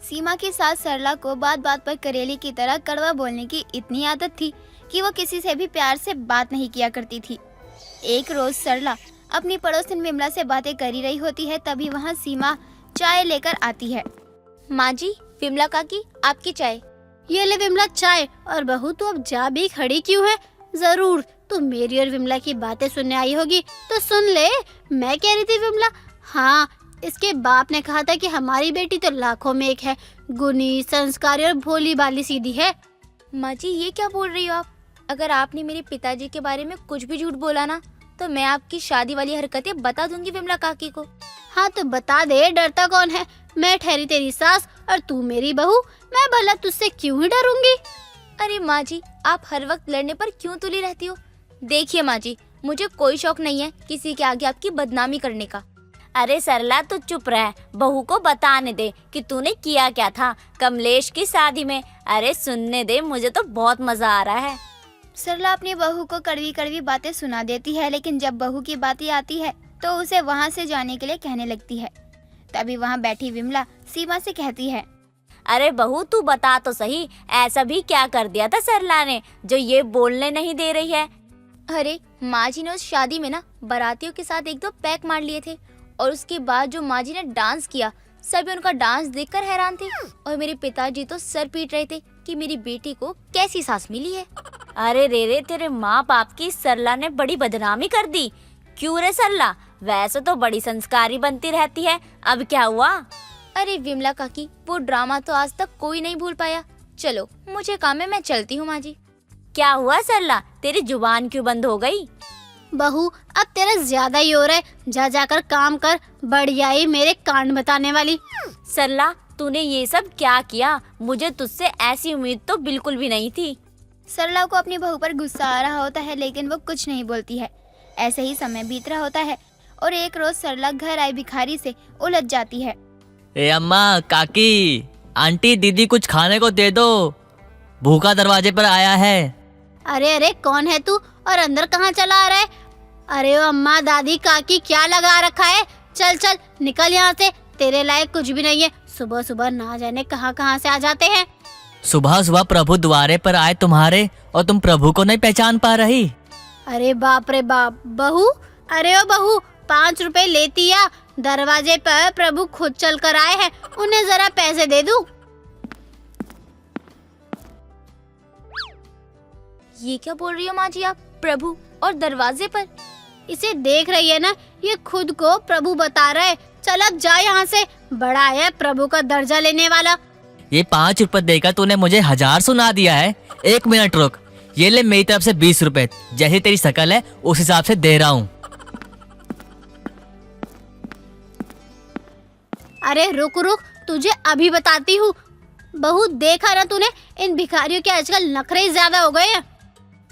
सीमा की सास सरला को बात बात पर करेली की तरह कड़वा बोलने की इतनी आदत थी कि वो किसी से भी प्यार से बात नहीं किया करती थी। एक रोज सरला अपनी पड़ोसन विमला से बातें करी रही होती है, तभी वहाँ सीमा चाय लेकर आती है। माँ जी, विमला काकी आपकी चाय। ये ले विमला चाय। और बहू तू अब जा भी खड़ी क्यों है? जरूर तू मेरी और विमला की बातें सुनने आई होगी, तो सुन ले। मैं कह रही थी विमला, हाँ इसके बाप ने कहा था कि हमारी बेटी तो लाखों में एक है, गुनी, संस्कारी और भोली भाली सीधी है। माँ जी, ये क्या बोल रही हो आप? अगर आपने मेरे पिताजी के बारे में कुछ भी झूठ बोला ना, तो मैं आपकी शादी वाली हरकतें बता दूंगी विमला काकी को। हाँ तो बता दे, डरता कौन है? मैं ठहरी तेरी सास और तू मेरी बहू, मैं भला तुझसे क्यों ही डरूंगी? अरे माँ जी, आप हर वक्त लड़ने पर क्यों तुली रहती हो? देखिए माँ जी, मुझे कोई शौक नहीं है किसी के आगे आपकी बदनामी करने का। अरे सरला तू चुप रह, बहू को बताने दे कि तूने किया क्या था कमलेश की शादी में। अरे सुनने दे, मुझे तो बहुत मजा आ रहा है। सरला अपनी बहू को कड़वी कड़वी बातें सुना देती है, लेकिन जब बहू की बातें आती है तो उसे वहाँ से जाने के लिए कहने लगती है। तभी वहाँ बैठी विमला सीमा से कहती है, अरे बहू तू बता तो सही, ऐसा भी क्या कर दिया था सरला ने जो ये बोलने नहीं दे रही है? अरे माँ जी ने उस शादी में ना बारातियों के साथ एक दो पैक मार लिए थे, और उसके बाद जो माँ जी ने डांस किया, सभी उनका डांस देखकर हैरान थे, और मेरे पिताजी तो सर पीट रहे थे कि मेरी बेटी को कैसी सास मिली है। अरे रे, तेरे माँ बाप की सरला ने बड़ी बदनामी कर दी। क्यों रे सरला, वैसे तो बड़ी संस्कारी बनती रहती है, अब क्या हुआ? अरे विमला काकी, वो ड्रामा तो आज तक कोई नहीं भूल पाया। चलो मुझे काम है, मैं चलती हूँ माँ जी। क्या हुआ सरला, तेरी जुबान क्यों बंद हो गई? बहू अब तेरा ज्यादा ही हो रहा है, जा जाकर काम कर, बढ़िया ही मेरे कांड बताने वाली। सरला तूने ये सब क्या किया? मुझे तुझसे ऐसी उम्मीद तो बिल्कुल भी नहीं थी। सरला को अपनी बहू पर गुस्सा आ रहा होता है, लेकिन वो कुछ नहीं बोलती है। ऐसे ही समय बीत रहा होता है और एक रोज सरला घर आई भिखारी से उलझ जाती है। ए अम्मा, काकी, आंटी, दीदी कुछ खाने को दे दो, भूखा दरवाजे पर आया है। अरे अरे कौन है तू और अंदर कहाँ चला आ रहा है? अरे ओ अम्मा, दादी, काकी, क्या लगा रखा है? चल चल निकल यहाँ से, तेरे लायक कुछ भी नहीं है। सुबह सुबह ना जाने कहाँ कहाँ से आ जाते हैं। सुबह सुबह प्रभु द्वारे पर आए तुम्हारे, और तुम प्रभु को नहीं पहचान पा रही? अरे बाप रे बाप। बहू, अरे ओ बहू, 5 रुपए लेती या? दरवाजे पर प्रभु खुद चल कर आए हैं, उन्हें जरा पैसे दे दूं? ये क्या बोल रही हो माँ जी आप? प्रभु और दरवाजे पर? इसे देख रही है ना, ये खुद को प्रभु बता रहा है। चल अब जा यहाँ से, बड़ा है प्रभु का दर्जा लेने वाला। ये 5 रुपए देकर तूने मुझे 1000 सुना दिया है। 1 मिनट रुक, ये ले मेरी तरफ से 20 रुपए, जैसी तेरी शकल है उस हिसाब से दे रहा हूँ। अरे रुक रुक, तुझे अभी बताती हूँ। बहू देखा ना तूने, इन भिखारियों के आजकल नखरे ज्यादा हो गए हैं।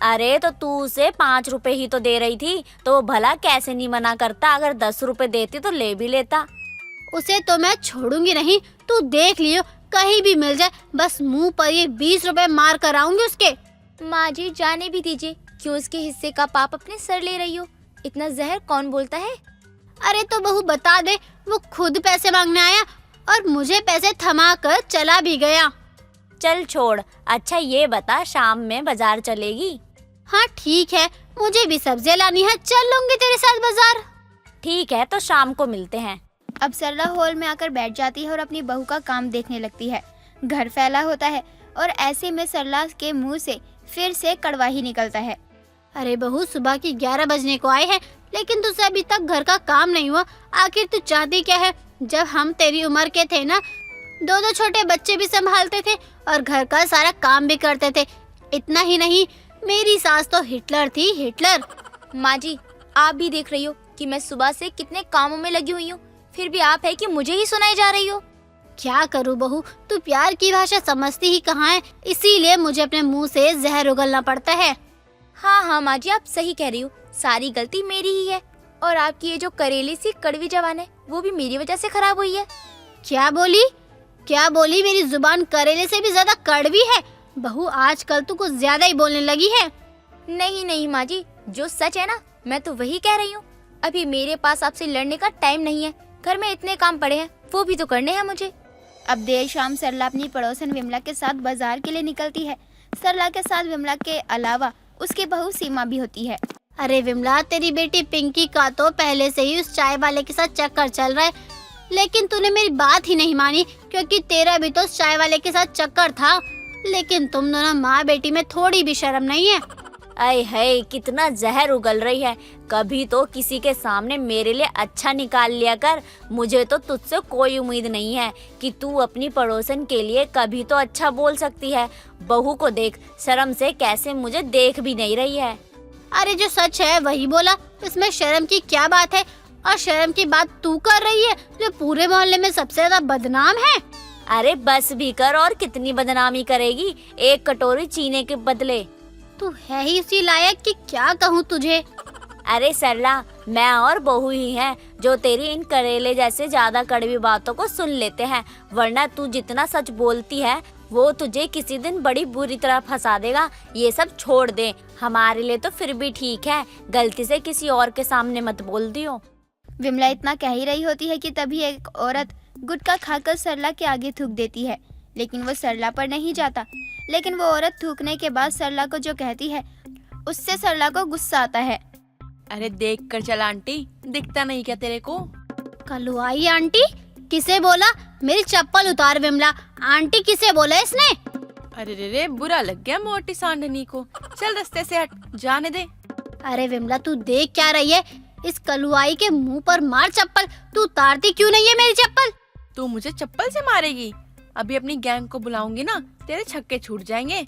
अरे तो तू उसे 5 रुपए ही तो दे रही थी, तो वो भला कैसे नहीं मना करता? अगर 10 रुपए देती तो ले भी लेता। उसे तो मैं छोड़ूंगी नहीं, तू देख लियो, कहीं भी मिल जाए बस मुंह पर ये 20 रुपए मार कर आऊंगी उसके। माँ जी जाने भी दीजिए, क्यों उसके हिस्से का पाप अपने सर ले रही हो? इतना जहर कौन बोलता है? अरे तो बहू बता दे, वो खुद पैसे मांगने आया और मुझे पैसे थमा कर चला भी गया। चल छोड़, अच्छा ये बता, शाम में बाजार चलेगी? हाँ ठीक है, मुझे भी सब्जियाँ लानी है, चल लूंगी तेरे साथ बाजार। ठीक है, तो शाम को मिलते हैं। अब सरला हॉल में आकर बैठ जाती है और अपनी बहू का काम देखने लगती है। घर फैला होता है और ऐसे में सरला के मुंह से फिर से कड़वा ही निकलता है। अरे बहू, सुबह की 11 बजने को आए हैं, लेकिन तुझसे अभी तक घर का काम नहीं हुआ। आखिर तू चाहती क्या है? जब हम तेरी उम्र के थे ना, 2 छोटे बच्चे भी संभालते थे और घर का सारा काम भी करते थे। इतना ही नहीं, मेरी सास तो हिटलर थी, हिटलर। माँ जी आप भी देख रही हो कि मैं सुबह से कितने कामों में लगी हुई हूँ, फिर भी आप है कि मुझे ही सुनाई जा रही हो। क्या करूँ बहू, तू प्यार की भाषा समझती ही कहाँ है, इसीलिए मुझे अपने मुंह से जहर उगलना पड़ता है। हाँ माँ जी आप सही कह रही हो, सारी गलती मेरी ही है, और आपकी ये जो करेली सी कड़वी जबान है वो भी मेरी वजह से खराब हुई है। क्या बोली? क्या बोली? मेरी जुबान करेले से भी ज्यादा कड़वी है? बहू आजकल तू कुछ ज्यादा ही बोलने लगी है। नहीं नहीं माँ जी, जो सच है ना मैं तो वही कह रही हूँ। अभी मेरे पास आपसे लड़ने का टाइम नहीं है, घर में इतने काम पड़े हैं, वो भी तो करने हैं मुझे। अब देर शाम सरला अपनी पड़ोसन विमला के साथ बाजार के लिए निकलती है। सरला के साथ विमला के अलावा उसकी बहू सीमा भी होती है। अरे विमला, तेरी बेटी पिंकी का तो पहले से ही उस चाय वाले के साथ चक्कर चल रहा है, लेकिन तूने मेरी बात ही नहीं मानी, क्योंकि तेरा भी तो उस चाय वाले के साथ चक्कर था। लेकिन तुम दोनों माँ बेटी में थोड़ी भी शर्म नहीं है। अय है, कितना जहर उगल रही है। कभी तो किसी के सामने मेरे लिए अच्छा निकाल लिया कर। मुझे तो तुझसे कोई उम्मीद नहीं है कि तू अपनी पड़ोसन के लिए कभी तो अच्छा बोल सकती है। बहू को देख, शर्म से कैसे मुझे देख भी नहीं रही है। अरे जो सच है वही बोला, इसमें शर्म की क्या बात है? और शर्म की बात तू कर रही है जो पूरे मोहल्ले में सबसे ज्यादा बदनाम है। अरे बस भी कर, और कितनी बदनामी करेगी एक कटोरी चीनी के बदले। तू है ही उसी लायक कि क्या कहूँ तुझे। अरे सरला, मैं और बहू ही हैं जो तेरी इन करेले जैसे ज्यादा कड़वी बातों को सुन लेते हैं, वरना तू जितना सच बोलती है वो तुझे किसी दिन बड़ी बुरी तरह फंसा देगा। ये सब छोड़ दे, हमारे लिए तो फिर भी ठीक है, गलती से किसी और के सामने मत बोल दियो। विमला इतना कह ही रही होती है कि तभी एक औरत गुटखा खाकर सरला के आगे थूक देती है, लेकिन वो सरला पर नहीं जाता। लेकिन वो औरत थूकने के बाद सरला को जो कहती है उससे सरला को गुस्सा आता है। अरे देख कर चल आंटी, दिखता नहीं क्या तेरे को? कलुआई आंटी? किसे बोला? मेरी चप्पल उतार विमला। आंटी किसे बोला इसने? अरे रे, बुरा लग गया मोटी सांडनी को। चल रास्ते से हट, जाने दे। अरे विमला, तू देख क्या रही है? इस कलुआई के मुंह पर मार चप्पल। तू उतारती क्यों नहीं है मेरी चप्पल? तू मुझे चप्पल से मारेगी? अभी अपनी गैंग को बुलाऊंगी ना, तेरे छक्के छूट जाएंगे।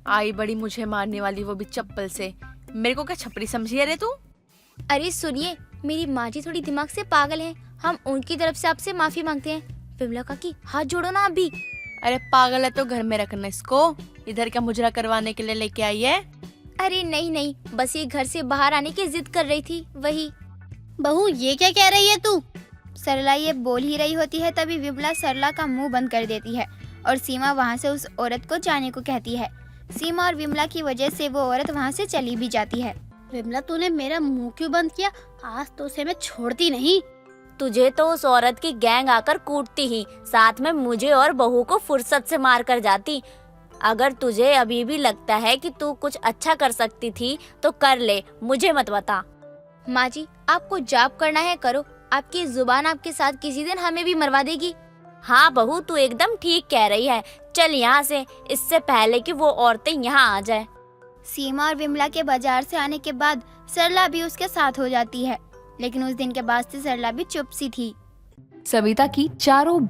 आई बड़ी मुझे मारने वाली, वो भी चप्पल से। मेरे को क्या छपरी समझी है रे तू? अरे सुनिए, मेरी माँ जी थोड़ी दिमाग से पागल हैं। हम उनकी तरफ से आपसे माफी मांगते हैं। विमला काकी, हाथ जोड़ो ना आप भी। अरे पागल है तो घर में रखना इसको, इधर क्या मुजरा करवाने के लिए लेके आई है? अरे नहीं नहीं, बस ये घर से बाहर आने की जिद कर रही थी, वही। बहू, ये क्या कह रही है तू? सरला ये बोल ही रही होती है तभी विमला सरला का मुंह बंद कर देती है और सीमा वहाँ से उस औरत को जाने को कहती है। सीमा और विमला की वजह से वो औरत वहाँ से चली भी जाती है। विमला, तूने मेरा मुंह क्यों बंद किया? आज तो उसे मैं छोड़ती नहीं। तुझे तो उस औरत की गैंग आकर कूटती ही, साथ में मुझे और बहू को फुर्सत से मार कर जाती। अगर तुझे अभी भी लगता है कि तू कुछ अच्छा कर सकती थी तो कर ले, मुझे मत बता। माँ जी, आपको जाप करना है करो, आपकी जुबान आपके साथ किसी दिन हमें भी मरवा देगी। हाँ बहू, तू एकदम ठीक कह रही है। चल यहाँ से, इससे पहले कि वो औरतें यहाँ आ जाए। सीमा और विमला के बाजार से आने के बाद सरला भी उसके साथ हो जाती है, लेकिन उस दिन के बाद से सरला भी चुप सी थी। सविता की चारों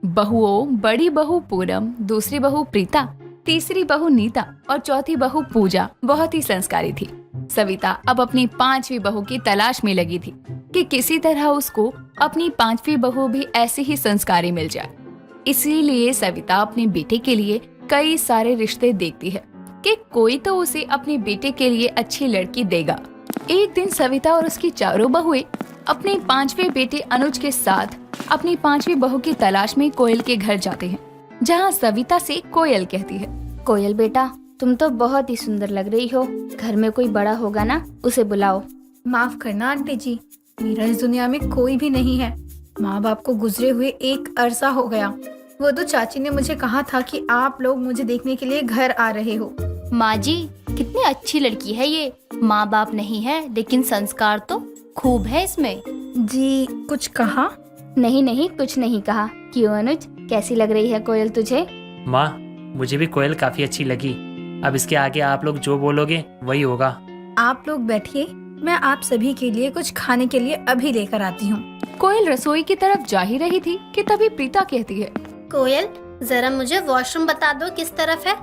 बहुओं बड़ी बहू पूनम, दूसरी बहू प्रीता, तीसरी बहू नीता और चौथी बहू पूजा बहुत ही संस्कारी थी। सविता अब अपनी 5वीं बहू की तलाश में लगी थी कि किसी तरह उसको अपनी 5वीं बहू भी ऐसे ही संस्कारी मिल जाए। इसीलिए सविता अपने बेटे के लिए कई सारे रिश्ते देखती है कि कोई तो उसे अपने बेटे के लिए अच्छी लड़की देगा। एक दिन सविता और उसकी चारों बहुएं अपने 5वें बेटे अनुज के साथ अपनी 5वीं बहू की तलाश में कोयल के घर जाते हैं, जहाँ सविता से कोयल कहती है, कोयल बेटा, तुम तो बहुत ही सुंदर लग रही हो। घर में कोई बड़ा होगा ना, उसे बुलाओ। माफ करना आंटी जी, मेरा इस दुनिया में कोई भी नहीं है। माँ बाप को गुजरे हुए एक अरसा हो गया। वो तो चाची ने मुझे कहा था कि आप लोग मुझे देखने के लिए घर आ रहे हो। माँ जी, कितनी अच्छी लड़की है ये। माँ बाप नहीं है लेकिन संस्कार तो खूब है इसमें। जी, कुछ कहा? नहीं, कुछ नहीं कहा। क्यों अनुज, कैसी लग रही है कोयल तुझे? माँ, मुझे भी कोयल काफी अच्छी लगी। अब इसके आगे आप लोग जो बोलोगे वही होगा। आप लोग बैठिए, मैं आप सभी के लिए कुछ खाने के लिए अभी लेकर आती हूँ। कोयल रसोई की तरफ जा ही रही थी कि तभी प्रीता कहती है, कोयल, जरा मुझे वॉशरूम बता दो किस तरफ है।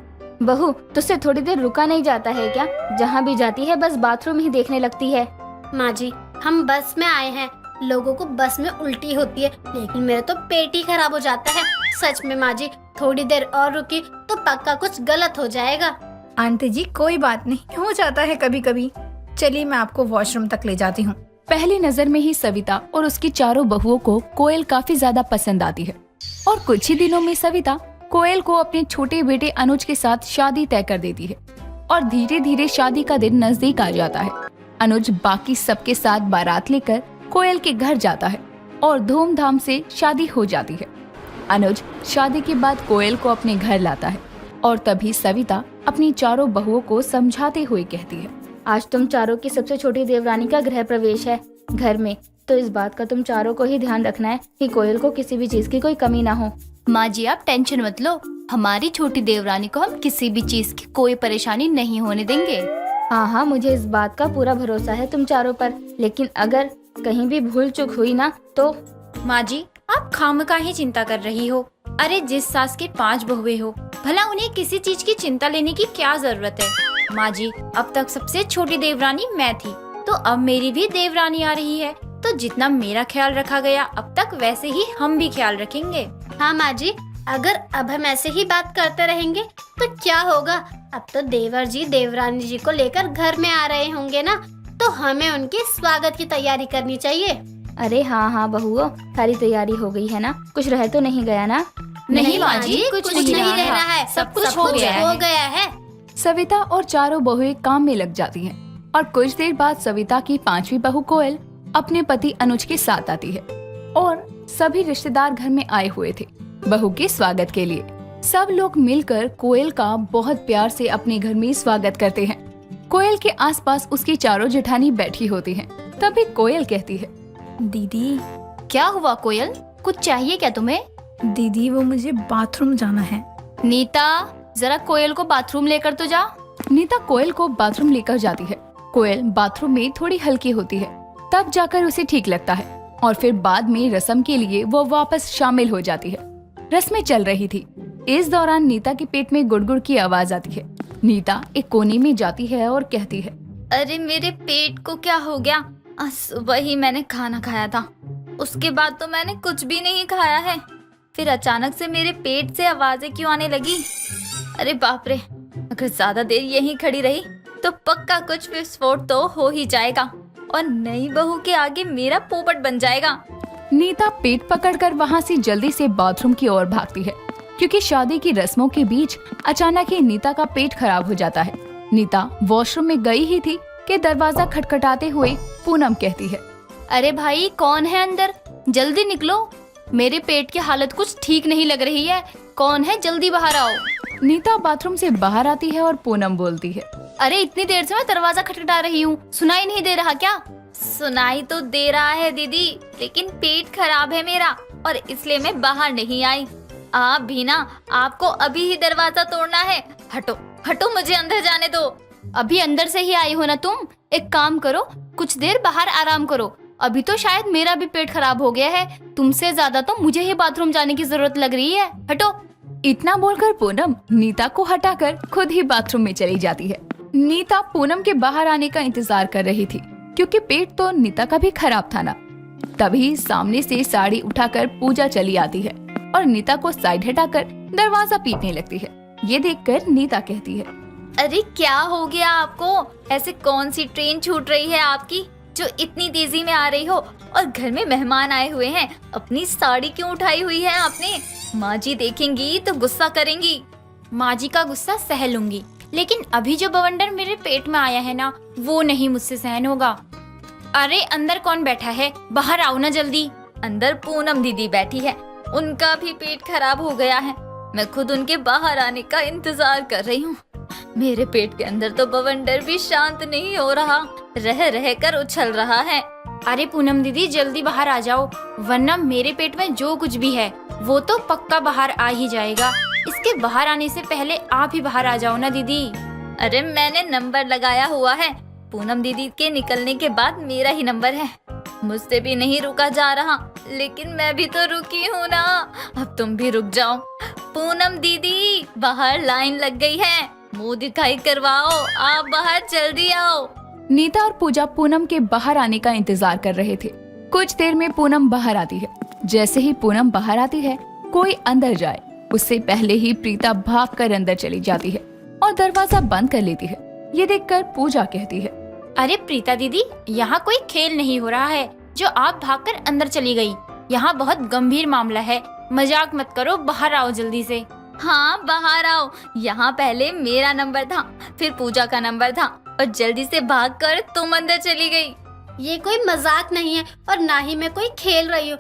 बहू, तुझसे थोड़ी देर रुका नहीं जाता है क्या? जहाँ भी जाती है बस बाथरूम ही देखने लगती है। माँ जी, हम बस में आए हैं। लोगों को बस में उल्टी होती है, लेकिन मेरा तो पेट ही खराब हो जाता है। सच में माँ जी, थोड़ी देर और रुकी तो पक्का कुछ गलत हो जाएगा। आंटी जी, कोई बात नहीं, हो जाता है कभी कभी। चलिए, मैं आपको वॉशरूम तक ले जाती हूँ। पहली नजर में ही सविता और उसकी चारों बहुओं को कोयल काफी ज्यादा पसंद आती है और कुछ ही दिनों में सविता कोयल को अपने छोटे बेटे अनुज के साथ शादी तय कर देती है और धीरे धीरे शादी का दिन नजदीक आ जाता है। अनुज बाकी सबके साथ बारात लेकर कोयल के घर जाता है और धूमधाम से शादी हो जाती है। अनुज शादी के बाद कोयल को अपने घर लाता है और तभी सविता अपनी चारों बहुओं को समझाते हुए कहती है, आज तुम चारों की सबसे छोटी देवरानी का गृह प्रवेश है घर में, तो इस बात का तुम चारों को ही ध्यान रखना है कि कोयल को किसी भी चीज की कोई कमी ना हो। माँ जी आप टेंशन मत लो, हमारी छोटी देवरानी को हम किसी भी चीज की कोई परेशानी नहीं होने देंगे। हाँ हाँ, मुझे इस बात का पूरा भरोसा है तुम चारों पर, लेकिन अगर कहीं भी भूल चूक हुई ना तो। माँ जी आप खामखा चिंता कर रही हो। अरे जिस सास के 5 बहुएं हो, भला उन्हें किसी चीज की चिंता लेने की क्या जरूरत है। माँ जी अब तक सबसे छोटी देवरानी मैं थी, तो अब मेरी भी देवरानी आ रही है, तो जितना मेरा ख्याल रखा गया अब तक वैसे ही हम भी ख्याल रखेंगे। हाँ माँ जी, अगर अब हम ऐसे ही बात करते रहेंगे तो क्या होगा। अब तो देवर जी देवरानी जी को लेकर घर में आ रहे होंगे ना, तो हमें उनके स्वागत की तैयारी करनी चाहिए। अरे हाँ हाँ बहुओं, सारी तैयारी हो गई है ना, कुछ रह तो नहीं गया ना। नहीं माँ जी कुछ नहीं रहना है, सब कुछ हो गया है। सविता और चारों बहुएं काम में लग जाती हैं और कुछ देर बाद सविता की 5वीं बहू कोयल अपने पति अनुज के साथ आती है और सभी रिश्तेदार घर में आए हुए थे बहू के स्वागत के लिए। सब लोग मिलकर कोयल का बहुत प्यार से अपने घर में स्वागत करते हैं। कोयल के आसपास उसकी चारों जेठानी बैठी होती हैं। तभी कोयल कहती है, दीदी क्या हुआ कोयल, कुछ चाहिए क्या तुम्हें? दीदी वो मुझे बाथरूम जाना है। नीता जरा कोयल को बाथरूम लेकर तो जा। नीता कोयल को बाथरूम लेकर जाती है। कोयल बाथरूम में थोड़ी हल्की होती है, तब जाकर उसे ठीक लगता है और फिर बाद में रस्म के लिए वो वापस शामिल हो जाती है। रस्में चल रही थी। इस दौरान नीता के पेट में गुड़गुड़ की आवाज आती है। नीता एक कोने में जाती है और कहती है, अरे मेरे पेट को क्या हो गया, आज सुबह ही मैंने खाना खाया था, उसके बाद तो मैंने कुछ भी नहीं खाया है, फिर अचानक से मेरे पेट से आवाजें क्यों आने लगी। अरे बाप रे, अगर ज्यादा देर यहीं खड़ी रही तो पक्का कुछ विस्फोट तो हो ही जाएगा और नई बहू के आगे मेरा पोपट बन जाएगा। नीता पेट पकड़कर वहाँ से जल्दी से बाथरूम की ओर भागती है क्योंकि शादी की रस्मों के बीच अचानक ही नीता का पेट खराब हो जाता है। नीता वॉशरूम में गई ही थी कि दरवाजा खटखटाते हुए पूनम कहती है, अरे भाई कौन है अंदर, जल्दी निकलो, मेरे पेट की हालत कुछ ठीक नहीं लग रही है, कौन है जल्दी बाहर आओ। नीता बाथरूम से बाहर आती है और पूनम बोलती है, अरे इतनी देर से मैं दरवाजा खटखटा रही हूँ, सुनाई नहीं दे रहा क्या? सुनाई तो दे रहा है दीदी, लेकिन पेट खराब है मेरा और इसलिए मैं बाहर नहीं आई। आप भी ना, आपको अभी ही दरवाजा तोड़ना है, हटो हटो, मुझे अंदर जाने दो। अभी अंदर से ही आई हो ना तुम, एक काम करो कुछ देर बाहर आराम करो, अभी तो शायद मेरा भी पेट खराब हो गया है, तुमसे ज्यादा तो मुझे ही बाथरूम जाने की जरूरत लग रही है, हटो। इतना बोलकर पूनम नीता को हटाकर खुद ही बाथरूम में चली जाती है। नीता पूनम के बाहर आने का इंतजार कर रही थी क्योंकि पेट तो नीता का भी खराब था ना। तभी सामने से साड़ी उठाकर पूजा चली आती है और नीता को साइड हटाकर दरवाजा पीटने लगती है। ये देखकर नीता कहती है, अरे क्या हो गया आपको, ऐसे कौन सी ट्रेन छूट रही है आपकी जो इतनी तेजी में आ रही हो, और घर में मेहमान आए हुए हैं, अपनी साड़ी क्यों उठाई हुई है आपने? माँ जी देखेंगी तो गुस्सा करेंगी। माँ जी का गुस्सा सह लूंगी, लेकिन अभी जो बवंडर मेरे पेट में आया है ना, वो नहीं मुझसे सहन होगा। अरे अंदर कौन बैठा है, बाहर आओ ना जल्दी। अंदर पूनम दीदी बैठी है, उनका भी पेट खराब हो गया है, मैं खुद उनके बाहर आने का इंतजार कर रही हूँ। मेरे पेट के अंदर तो बवंडर भी शांत नहीं हो रहा, रह रह कर उछल रहा है। अरे पूनम दीदी जल्दी बाहर आ जाओ, वरना मेरे पेट में जो कुछ भी है वो तो पक्का बाहर आ ही जाएगा। इसके बाहर आने से पहले आप ही बाहर आ जाओ ना दीदी। अरे मैंने नंबर लगाया हुआ है, पूनम दीदी के निकलने के बाद मेरा ही नंबर है, मुझसे भी नहीं रुका जा रहा, लेकिन मैं भी तो रुकी हूँ ना, अब तुम भी रुक जाओ। पूनम दीदी बाहर लाइन लग गई है, मुंह दिखाई करवाओ, आप बाहर जल्दी आओ। नीता और पूजा पूनम के बाहर आने का इंतजार कर रहे थे। कुछ देर में पूनम बाहर आती है। जैसे ही पूनम बाहर आती है, कोई अंदर जाए उससे पहले ही प्रीता भागकर अंदर चली जाती है और दरवाजा बंद कर लेती है। ये देखकर पूजा कहती है, अरे प्रीता दीदी यहाँ कोई खेल नहीं हो रहा है जो आप भागकर अंदर चली गई, यहाँ बहुत गंभीर मामला है, मजाक मत करो, बाहर आओ जल्दी से। हाँ बाहर आओ, यहाँ पहले मेरा नंबर था, फिर पूजा का नंबर था, और जल्दी से भागकर तुम अंदर चली गई। ये कोई मजाक नहीं है और ना ही मैं कोई खेल रही हूँ,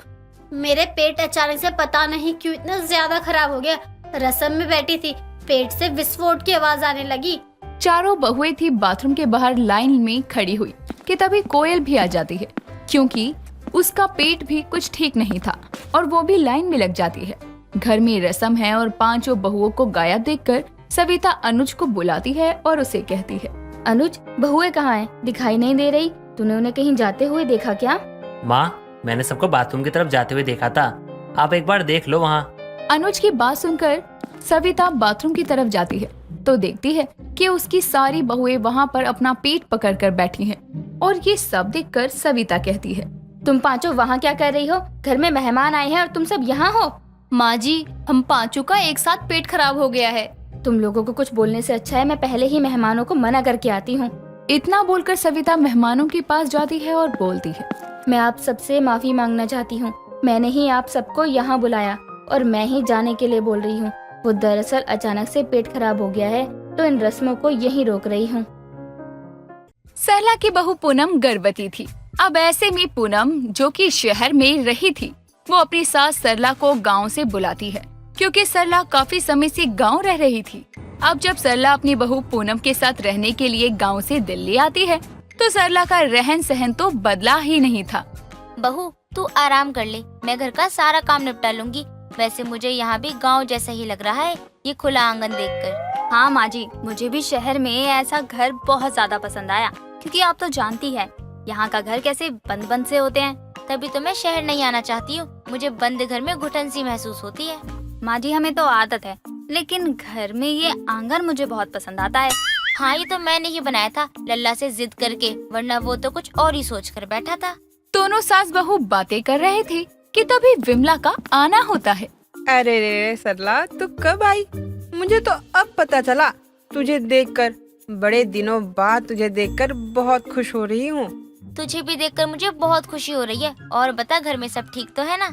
मेरे पेट अचानक से पता नहीं क्यों इतना ज्यादा खराब हो गया। रसम में बैठी थी, पेट से विस्फोट की आवाज आने लगी। चारों बहुएं थी बाथरूम के बाहर लाइन में खड़ी हुई कि तभी कोयल भी आ जाती है, क्योंकि उसका पेट भी कुछ ठीक नहीं था और वो भी लाइन में लग जाती है। घर में रसम है और पांचों बहुओं को गायब देखकर सविता अनुज को बुलाती है और उसे कहती है, अनुज, बहुएं कहाँ हैं? दिखाई नहीं दे रही। तूने उन्हें कहीं जाते हुए देखा क्या? माँ, मैंने सबको बाथरूम की तरफ जाते हुए देखा था, आप एक बार देख लो वहाँ। अनुज की बात सुनकर सविता बाथरूम की तरफ जाती है तो देखती है कि उसकी सारी बहुएं वहाँ पर अपना पेट पकड़कर बैठी हैं। और ये सब देखकर सविता कहती है, तुम पांचों वहाँ क्या कर रही हो? घर में मेहमान आए हैं और तुम सब यहाँ हो। माँ जी, हम पांचों का एक साथ पेट खराब हो गया है। तुम लोगों को कुछ बोलने से अच्छा है मैं पहले ही मेहमानों को मना करके आती हूँ। इतना बोलकर सविता मेहमानों के पास जाती है और बोलती है, मैं आप सबसे माफी मांगना चाहती हूँ। मैंने ही आप सबको यहाँ बुलाया और मैं ही जाने के लिए बोल रही हूँ। वो दरअसल अचानक से पेट खराब हो गया है तो इन रस्मों को यहीं रोक रही हूँ। सरला की बहू पूनम गर्भवती थी। अब ऐसे में पूनम, जो कि शहर में रही थी, वो अपनी सास सरला को गांव से बुलाती है, क्योंकि सरला काफी समय से गांव रह रही थी। अब जब सरला अपनी बहू पूनम के साथ रहने के लिए गांव से दिल्ली आती है तो सरला का रहन सहन तो बदला ही नहीं था। बहू, तू आराम कर ले, मैं घर का सारा काम निपटा लूंगी। वैसे मुझे यहाँ भी गांव जैसा ही लग रहा है, ये खुला आंगन देखकर। हाँ माँ जी, मुझे भी शहर में ऐसा घर बहुत ज्यादा पसंद आया, क्योंकि आप तो जानती है यहाँ का घर कैसे बंद बंद से होते हैं। तभी तो मैं शहर नहीं आना चाहती हूँ। मुझे बंद घर में घुटन सी महसूस होती है। माँ जी, हमें तो आदत है, लेकिन घर में ये आंगन मुझे बहुत पसंद आता है। हाँ, ये तो मैंने ही बनाया था लल्ला से जिद करके, वरना वो तो कुछ और ही सोच कर बैठा था। दोनों सास बहू बातें कर रहे थे कि तभी विमला का आना होता है। अरे रे सरला, तू कब आई? मुझे तो अब पता चला। तुझे देखकर, बड़े दिनों बाद तुझे देखकर बहुत खुश हो रही हूँ। तुझे भी देखकर मुझे बहुत खुशी हो रही है। और बता, घर में सब ठीक तो है ना?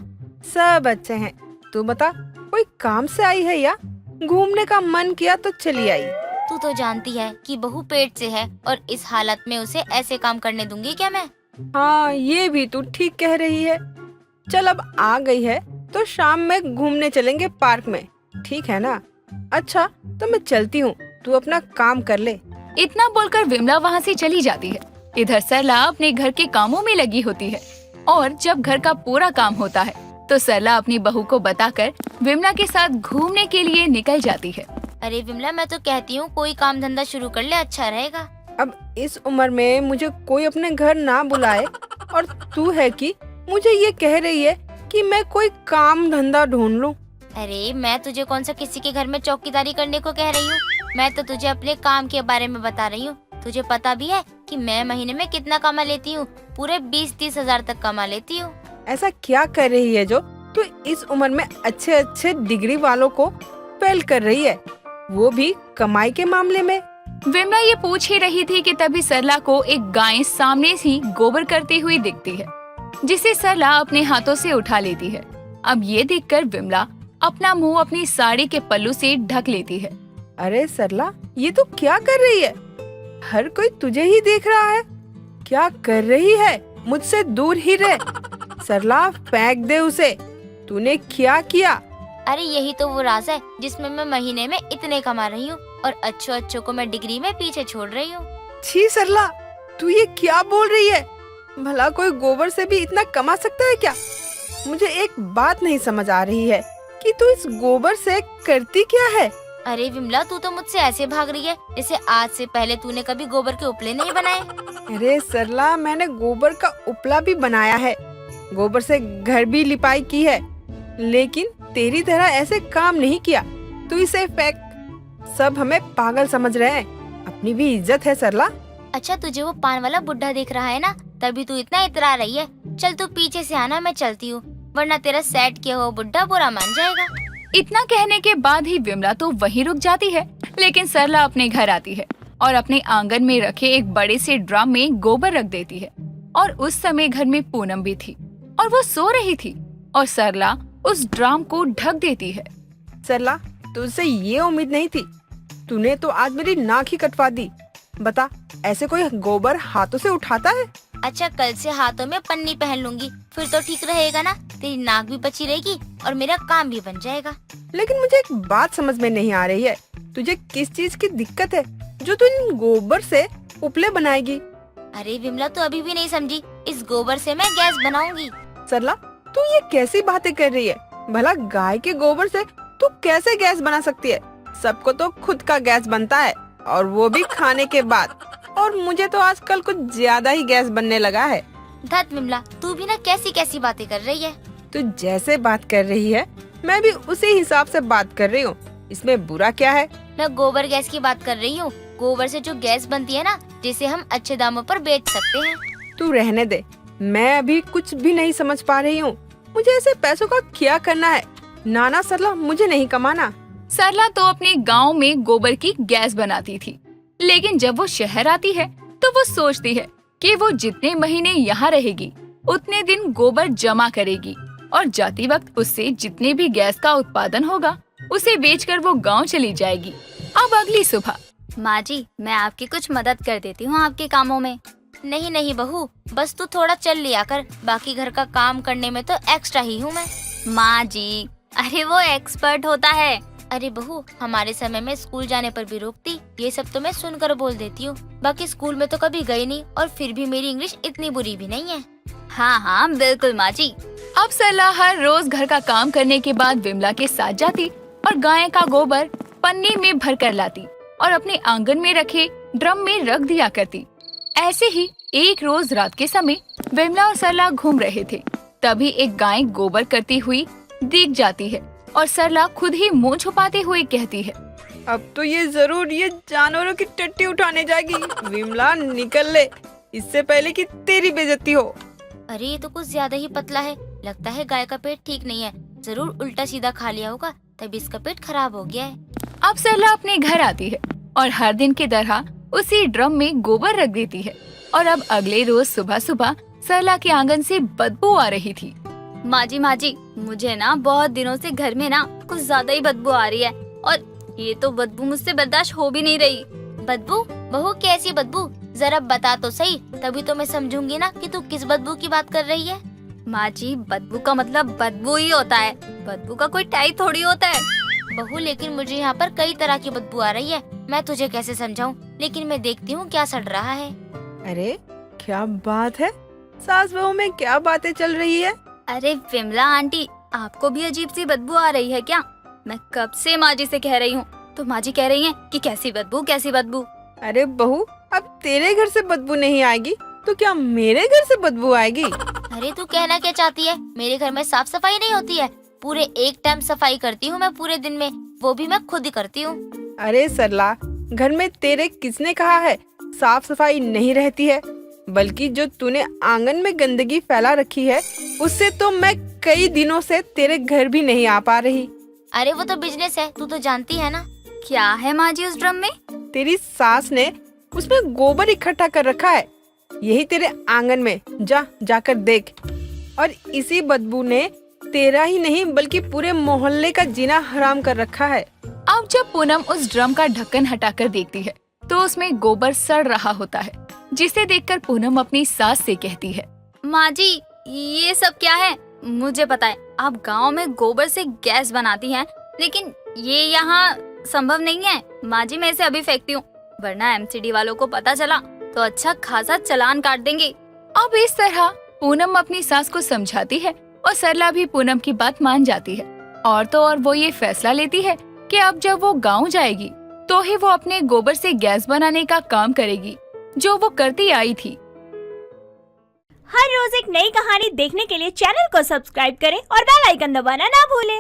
सब अच्छे हैं। तू बता, कोई काम से आई है या घूमने का मन किया तो चली आई? तू तो जानती है कि बहू पेट से है और इस हालत में उसे ऐसे काम करने दूंगी क्या मैं? हाँ, ये भी तू ठीक कह रही है। चल, अब आ गई है तो शाम में घूमने चलेंगे पार्क में, ठीक है ना? अच्छा, तो मैं चलती हूँ, तू अपना काम कर ले। इतना बोलकर विमला वहाँ से चली जाती है। इधर सरला अपने घर के कामों में लगी होती है और जब घर का पूरा काम होता है तो सरला अपनी बहू को बताकर विमला के साथ घूमने के लिए निकल जाती है। अरे विमला, मैं तो कहती हूँ कोई काम धंधा शुरू कर ले, अच्छा रहेगा। अब इस उम्र में मुझे कोई अपने घर ना बुलाए और तू है कि मुझे ये कह रही है कि मैं कोई काम धंधा ढूंढ लूं। अरे मैं तुझे कौन सा किसी के घर में चौकीदारी करने को कह रही हूँ। मैं तो तुझे अपने काम के बारे में बता रही हूँ। तुझे पता भी है कि मैं महीने में कितना कमा लेती हूँ? पूरे 20-30 हजार तक कमा लेती हूँ। ऐसा क्या कर रही है जो तू इस उम्र में अच्छे अच्छे डिग्री वालों को फेल कर रही है, वो भी कमाई के मामले में? विमला ये पूछ ही रही थी कि तभी सरला को एक गाय सामने से गोबर करती हुई दिखती है, जिसे सरला अपने हाथों से उठा लेती है। अब ये देखकर विमला अपना मुंह अपनी साड़ी के पल्लू से ढक लेती है। अरे सरला, ये तू क्या कर रही है? हर कोई तुझे ही देख रहा है। क्या कर रही है? मुझसे दूर ही रह। सरला, फेंक दे उसे। तूने क्या किया? अरे यही तो वो राज है जिसमें मैं महीने में इतने कमा रही हूँ और अच्छों को मैं डिग्री में पीछे छोड़ रही हूँ। छी सरला, तू ये क्या बोल रही है? भला कोई गोबर से भी इतना कमा सकता है क्या? मुझे एक बात नहीं समझ आ रही है कि तू इस गोबर से करती क्या है? अरे विमला, तू तो मुझसे ऐसे भाग रही है जैसे आज से पहले तूने कभी गोबर के उपले नहीं बनाए। अरे सरला, मैंने गोबर का उपला भी बनाया है, गोबर से घर भी लिपाई की है, लेकिन तेरी तरह ऐसे काम नहीं किया। तू इसे फेंक। सब हमें पागल समझ रहे हैं। अपनी भी इज्जत है सरला। अच्छा, तुझे वो पान वाला बुढ़ा देख रहा है ना, तभी तू इतना इतरा रही है। चल तू पीछे से आना, मैं चलती हूँ, वरना तेरा सेट किया हुआ बुढ़ा बुरा मान जाएगा। इतना कहने के बाद ही विमला तो वहीं रुक जाती है, लेकिन सरला अपने घर आती है और अपने आंगन में रखे एक बड़े से ड्रम में गोबर रख देती है। और उस समय घर में पूनम भी थी और वो सो रही थी और सरला उस ड्रम को ढक देती है। सरला, तुझसे ये उम्मीद नहीं थी। तूने तो आज मेरी नाक ही कटवा दी। बता, ऐसे कोई गोबर हाथों से उठाता है? अच्छा, कल से हाथों में पन्नी पहन लूंगी, फिर तो ठीक रहेगा ना? तेरी नाक भी बची रहेगी और मेरा काम भी बन जाएगा। लेकिन मुझे एक बात समझ में नहीं आ रही है, तुझे किस चीज की दिक्कत है जो तू इन गोबर से उपले बनाएगी? अरे विमला, तू अभी भी नहीं समझी, इस गोबर से मैं गैस बनाऊंगी। सरला, तू ये कैसी बातें कर रही है? भला गाय के गोबर से तू कैसे गैस बना सकती है? सबको तो खुद का गैस बनता है, और वो भी खाने के बाद। और मुझे तो आजकल कुछ ज्यादा ही गैस बनने लगा है। धत विमला, तू भी ना कैसी कैसी बातें कर रही है। तू जैसे बात कर रही है मैं भी उसी हिसाब से बात कर रही हूँ, इसमें बुरा क्या है? मैं गोबर गैस की बात कर रही हूँ। गोबर से जो गैस बनती है ना, जिसे हम अच्छे दामों पर बेच सकते हैं। तू रहने दे, मैं अभी कुछ भी नहीं समझ पा रही हूँ। मुझे ऐसे पैसों का क्या करना है? नाना सरला, मुझे नहीं कमाना। सरला तो अपने गांव में गोबर की गैस बनाती थी, लेकिन जब वो शहर आती है तो वो सोचती है कि वो जितने महीने यहाँ रहेगी उतने दिन गोबर जमा करेगी और जाती वक्त उससे जितने भी गैस का उत्पादन होगा उसे बेचकर वो गांव चली जाएगी। अब अगली सुबह। माँ जी, मैं आपकी कुछ मदद कर देती हूँ आपके कामों में। नहीं नहीं बहू, बस तू थोड़ा चल लिया कर, बाकी घर का काम करने में तो एक्स्ट्रा ही हूँ मैं। माँ जी, अरे वो एक्सपर्ट होता है। अरे बहू, हमारे समय में स्कूल जाने पर भी रोकती, ये सब तो मैं सुनकर बोल देती हूँ। बाकी स्कूल में तो कभी गई नहीं, और फिर भी मेरी इंग्लिश इतनी बुरी भी नहीं है। हाँ हाँ बिल्कुल माँ जी। अब सरला हर रोज घर का काम करने के बाद विमला के साथ जाती और गाय का गोबर पन्नी में भर कर लाती और अपने आंगन में रखे ड्रम में रख दिया करती। ऐसे ही एक रोज रात के समय विमला और सरला घूम रहे थे, तभी एक गाय गोबर करती हुई दिख जाती है और सरला खुद ही मुंह छुपाते हुए कहती है, अब तो ये जरूर ये जानवरों की टट्टी उठाने जाएगी। विमला, निकल ले, इससे पहले कि तेरी बेइज्जती हो। अरे ये तो कुछ ज्यादा ही पतला है, लगता है गाय का पेट ठीक नहीं है, जरूर उल्टा सीधा खा लिया होगा, तभी इसका पेट खराब हो गया है। अब सरला अपने घर आती है और हर दिन की तरह उसी ड्रम में गोबर रख देती है। और अब अगले रोज सुबह सुबह सरला के आंगन से बदबू आ रही थी। माँ जी, मुझे ना बहुत दिनों से घर में ना कुछ ज्यादा ही बदबू आ रही है और ये तो बदबू मुझसे बर्दाश्त हो भी नहीं रही। बदबू? बहू, कैसी बदबू? जरा बता तो सही, तभी तो मैं समझूंगी ना कि तू किस बदबू की बात कर रही है। माँ जी, बदबू का मतलब बदबू ही होता है, बदबू का कोई टाइप थोड़ी होता है। बहू, लेकिन मुझे यहाँ पर कई तरह की बदबू आ रही है, मैं तुझे कैसे समझाऊं? लेकिन मैं देखती हूँ क्या सड़ रहा है। अरे क्या बात है, सास बहू में क्या बातें चल रही है? अरे विमला आंटी, आपको भी अजीब सी बदबू आ रही है क्या? मैं कब से माँ जी से कह रही हूँ, तो माँ जी कह रही हैं कि कैसी बदबू कैसी बदबू। अरे बहू, अब तेरे घर से बदबू नहीं आएगी तो क्या मेरे घर से बदबू आएगी? अरे तू कहना क्या चाहती है? मेरे घर में साफ सफाई नहीं होती है, पूरे एक टाइम सफाई करती हूँ मैं पूरे दिन में, वो भी मैं खुद ही करती हूँ। अरे सरला, घर में तेरे किसने कहा है साफ सफाई नहीं रहती है? बल्कि जो तूने आंगन में गंदगी फैला रखी है उससे तो मैं कई दिनों से तेरे घर भी नहीं आ पा रही। अरे वो तो बिजनेस है, तू तो जानती है ना। क्या है माँ जी उस ड्रम में? तेरी सास ने उसमें गोबर इकट्ठा कर रखा है, यही तेरे आंगन में, जाकर देख। और इसी बदबू ने तेरा ही नहीं बल्कि पूरे मोहल्ले का जीना हराम कर रखा है। अब जब पूनम उस ड्रम का ढक्कन हटाकर देखती है तो उसमें गोबर सड़ रहा होता है, जिसे देखकर पूनम अपनी सास से कहती है, माँ जी ये सब क्या है? मुझे पता है आप गांव में गोबर से गैस बनाती हैं, लेकिन ये यहाँ संभव नहीं है। माँ जी मैं इसे अभी फेंकती हूँ, वरना एमसीडी वालों को पता चला तो अच्छा खासा चालान काट देंगे। अब इस तरह पूनम अपनी सास को समझाती है और सरला भी पूनम की बात मान जाती है। और तो और वो ये फैसला लेती है कि अब जब वो गांव जाएगी तो ही वो अपने गोबर से गैस बनाने का काम करेगी, जो वो करती आई थी। हर रोज एक नई कहानी देखने के लिए चैनल को सब्सक्राइब करें और बेल आइकन दबाना ना भूलें।